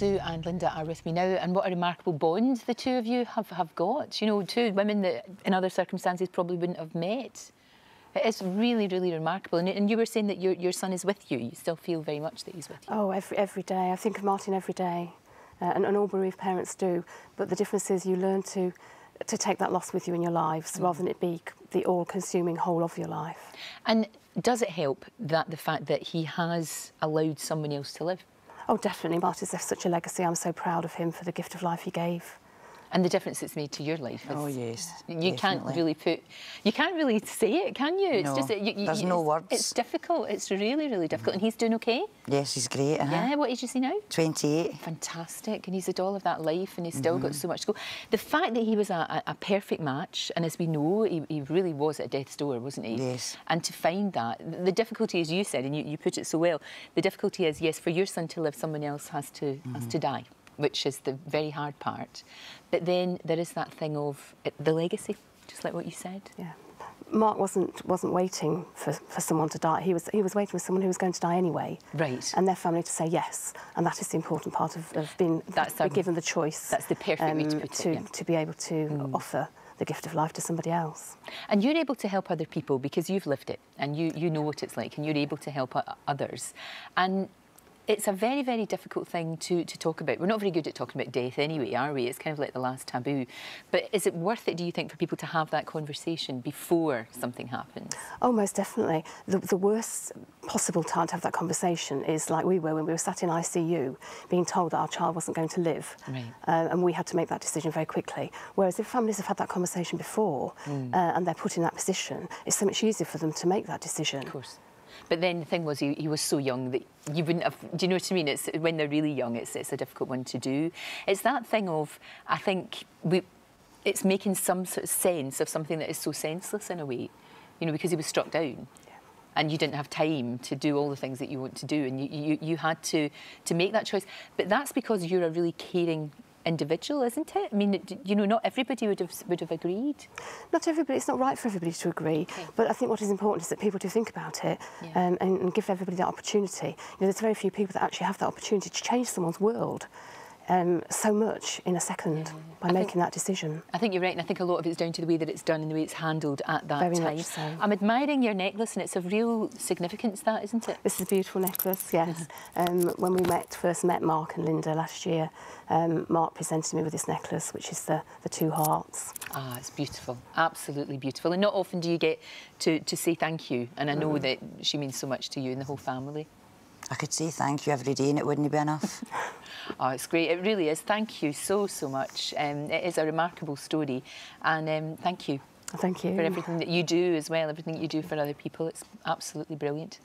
Sue and Linda are with me now, and what a remarkable bond the two of you have got. You know, two women that in other circumstances probably wouldn't have met. It's really, really remarkable. And you were saying that your son is with you. You still feel very much that he's with you. Oh, every day. I think of Martin every day. And all bereaved parents do. But the difference is you learn to take that loss with you in your lives rather than it be the all-consuming whole of your life. And does it help that the fact that he has allowed someone else to live? Oh, definitely. Martin's left such a legacy. I'm so proud of him for the gift of life he gave. And the difference it's made to your life. Oh, yes, you can't really say it, can you? No, It's just, there's no words. It's difficult. It's really, really difficult. And he's doing okay? Yes, he's great. Yeah, what age is he now? 28. Fantastic. And he's a doll of that life, and he's still got so much to go. The fact that he was a perfect match, and as we know, he really was at death's door, wasn't he? Yes. And to find that, the difficulty, as you said, and you put it so well, the difficulty is, yes, for your son to live, someone else has to die, which is the very hard part. But then there is that thing of the legacy, just like what you said. Yeah. Mark wasn't waiting for someone to die. He was waiting for someone who was going to die anyway. Right. And their family to say yes. And that is the important part of being given the choice. That's the perfect way to put it. To be able to offer the gift of life to somebody else. And you're able to help other people because you've lived it and you know what it's like, and you're able to help others. And it's a very, very difficult thing to talk about. We're not very good at talking about death anyway, are we? It's kind of like the last taboo. But is it worth it, do you think, for people to have that conversation before something happens? Oh, most definitely. The worst possible time to have that conversation is like we were when we were sat in ICU being told that our child wasn't going to live. Right. And we had to make that decision very quickly. Whereas if families have had that conversation before and they're put in that position, it's so much easier for them to make that decision. Of course. But then the thing was, he was so young that you wouldn't have... Do you know what I mean? It's when they're really young, it's a difficult one to do. It's that thing of, I think, it's making some sort of sense of something that is so senseless in a way, you know, because he was struck down. Yeah. And you didn't have time to do all the things that you want to do, and you had to make that choice. But that's because you're a really caring individual, isn't it? I mean, you know, not everybody would have agreed. Not everybody. It's not right for everybody to agree. Okay. But I think what is important is that people do think about it and give everybody that opportunity. You know, there's very few people that actually have that opportunity to change someone's world so much in a second by making that decision. I think you're right, and I think a lot of it's down to the way that it's done and the way it's handled at that time. Very much so. I'm admiring your necklace, and it's of real significance, that, isn't it? This is a beautiful necklace, yes. When we first met Mark and Linda last year, Mark presented me with this necklace, which is the two hearts. Ah, it's beautiful, absolutely beautiful. And not often do you get to say thank you, and I know that she means so much to you and the whole family. I could say thank you every day and it wouldn't be enough. Oh, it's great. It really is. Thank you so much. It is a remarkable story, and thank you. Thank you. For everything that you do as well, everything that you do for other people. It's absolutely brilliant.